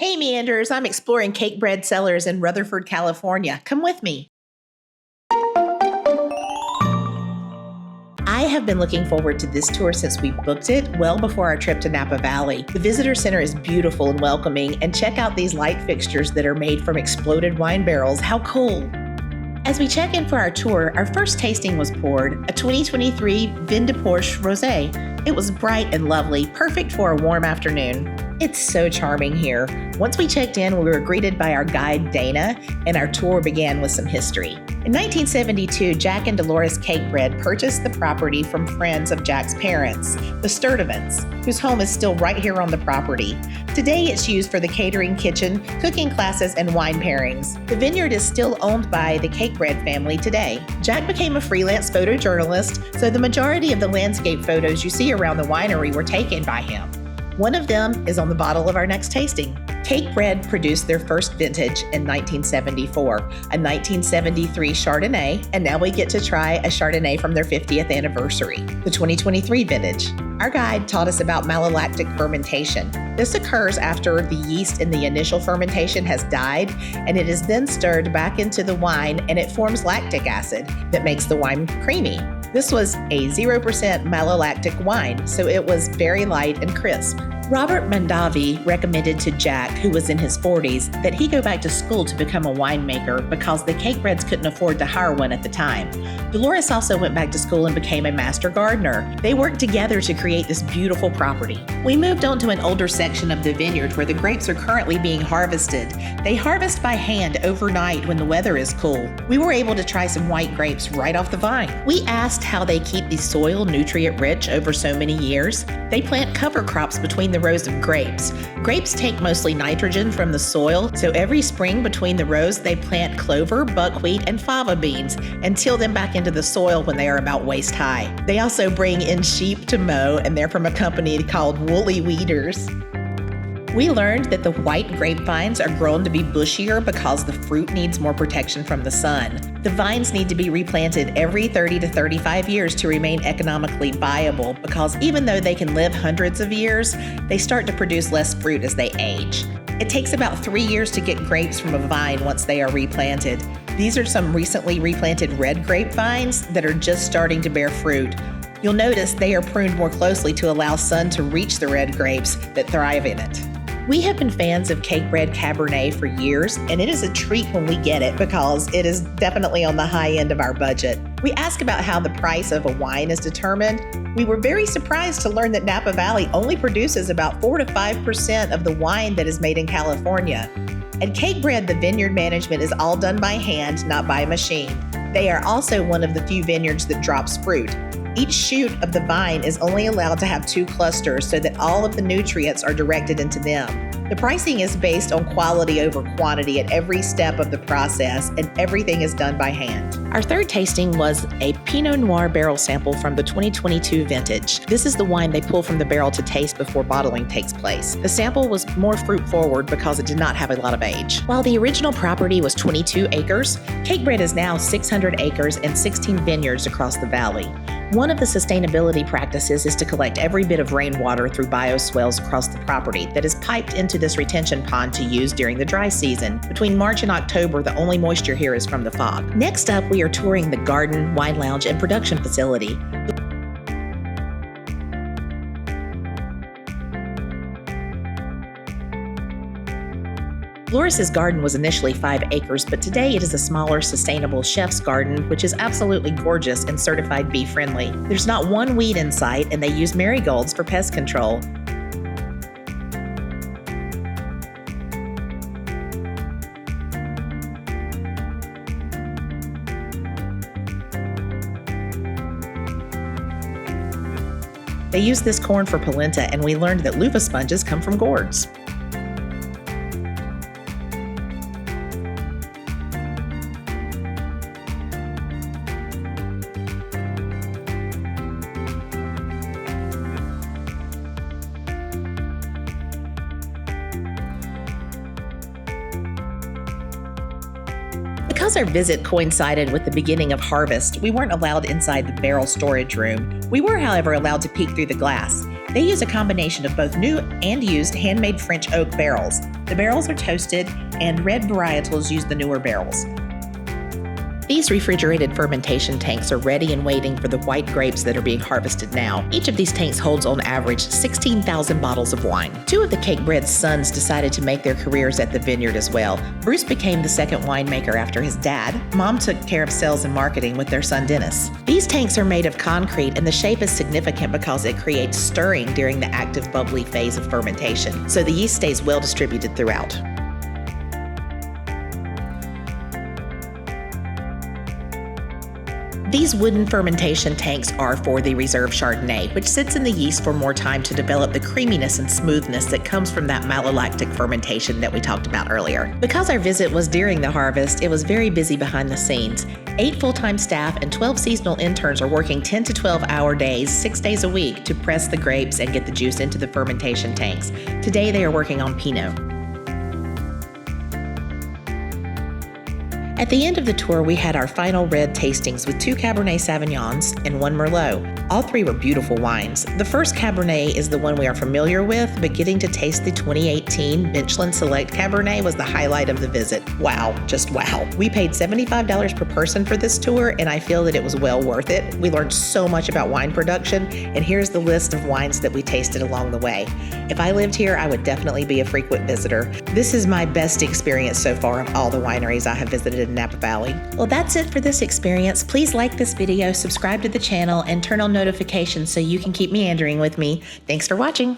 Hey Meanders, I'm exploring Cakebread Cellars in Rutherford, California. Come with me. I have been looking forward to this tour since we booked it well before our trip to Napa Valley. The visitor center is beautiful and welcoming, and check out these light fixtures that are made from exploded wine barrels. How cool! As we check in for our tour, our first tasting was poured, a 2023 Vin de Porche Rosé. It was bright and lovely, perfect for a warm afternoon. It's so charming here. Once we checked in, we were greeted by our guide, Dana, and our tour began with some history. In 1972, Jack and Dolores Cakebread purchased the property from friends of Jack's parents, the Sturdivants, whose home is still right here on the property. Today, it's used for the catering kitchen, cooking classes, and wine pairings. The vineyard is still owned by the Cakebread family today. Jack became a freelance photojournalist, so the majority of the landscape photos you see around the winery were taken by him. One of them is on the bottle of our next tasting. Cakebread produced their first vintage in 1974, a 1973 Chardonnay, and now we get to try a Chardonnay from their 50th anniversary, the 2023 vintage. Our guide taught us about malolactic fermentation. This occurs after the yeast in the initial fermentation has died, and it is then stirred back into the wine, and it forms lactic acid that makes the wine creamy. This was a 0% malolactic wine, so it was very light and crisp. Robert Mondavi recommended to Jack, who was in his 40s, that he go back to school to become a winemaker because the Cakebreads couldn't afford to hire one at the time. Dolores also went back to school and became a master gardener. They worked together to create this beautiful property. We moved on to an older section of the vineyard where the grapes are currently being harvested. They harvest by hand overnight when the weather is cool. We were able to try some white grapes right off the vine. We asked how they keep the soil nutrient-rich over so many years. They plant cover crops between the rows of grapes. Grapes take mostly nitrogen from the soil, so every spring between the rows they plant clover, buckwheat, and fava beans and till them back into the soil when they are about waist high. They also bring in sheep to mow, and they're from a company called Woolly Weeders. We learned that the white grapevines are grown to be bushier because the fruit needs more protection from the sun. The vines need to be replanted every 30 to 35 years to remain economically viable because even though they can live hundreds of years, they start to produce less fruit as they age. It takes about 3 years to get grapes from a vine once they are replanted. These are some recently replanted red grapevines that are just starting to bear fruit. You'll notice they are pruned more closely to allow sun to reach the red grapes that thrive in it. We have been fans of Cakebread Cabernet for years, and it is a treat when we get it because it is definitely on the high end of our budget. We ask about how the price of a wine is determined. We were very surprised to learn that Napa Valley only produces about 4 to 5% of the wine that is made in California. At Cakebread, the vineyard management is all done by hand, not by machine. They are also one of the few vineyards that drops fruit. Each shoot of the vine is only allowed to have 2 clusters so that all of the nutrients are directed into them. The pricing is based on quality over quantity at every step of the process, and everything is done by hand. Our third tasting was a Pinot Noir barrel sample from the 2022 vintage. This is the wine they pull from the barrel to taste before bottling takes place. The sample was more fruit forward because it did not have a lot of age. While the original property was 22 acres, Cakebread is now 600 acres and 16 vineyards across the valley. One of the sustainability practices is to collect every bit of rainwater through bioswells across the property that is piped into this retention pond to use during the dry season. Between March and October, the only moisture here is from the fog. Next up, we are touring the garden, wine lounge, and production facility. Dolores' garden was initially 5 acres, but today it is a smaller, sustainable chef's garden, which is absolutely gorgeous and certified bee-friendly. There's not one weed in sight, and they use marigolds for pest control. They use this corn for polenta, and we learned that loofah sponges come from gourds. Because our visit coincided with the beginning of harvest, we weren't allowed inside the barrel storage room. We were, however, allowed to peek through the glass. They use a combination of both new and used handmade French oak barrels. The barrels are toasted, and red varietals use the newer barrels. These refrigerated fermentation tanks are ready and waiting for the white grapes that are being harvested now. Each of these tanks holds on average 16,000 bottles of wine. Two of the Cakebread's sons decided to make their careers at the Vineyard as well. Bruce became the second winemaker after his dad. Mom took care of sales and marketing with their son Dennis. These tanks are made of concrete, and the shape is significant because it creates stirring during the active bubbly phase of fermentation, so the yeast stays well distributed throughout. These wooden fermentation tanks are for the reserve Chardonnay, which sits in the yeast for more time to develop the creaminess and smoothness that comes from that malolactic fermentation that we talked about earlier. Because our visit was during the harvest, it was very busy behind the scenes. 8 full-time staff and 12 seasonal interns are working 10 to 12-hour days, 6 days a week, to press the grapes and get the juice into the fermentation tanks. Today they are working on Pinot. At the end of the tour, we had our final red tastings with 2 Cabernet Sauvignons and 1 Merlot. All 3 were beautiful wines. The first Cabernet is the one we are familiar with, but getting to taste the 2018 Benchland Select Cabernet was the highlight of the visit. Wow, just wow. We paid $75 per person for this tour, and I feel that it was well worth it. We learned so much about wine production, and here's the list of wines that we tasted along the way. If I lived here, I would definitely be a frequent visitor. This is my best experience so far of all the wineries I have visited in Napa Valley. Well, that's it for this experience. Please like this video, subscribe to the channel, and turn on notifications so you can keep meandering with me. Thanks for watching.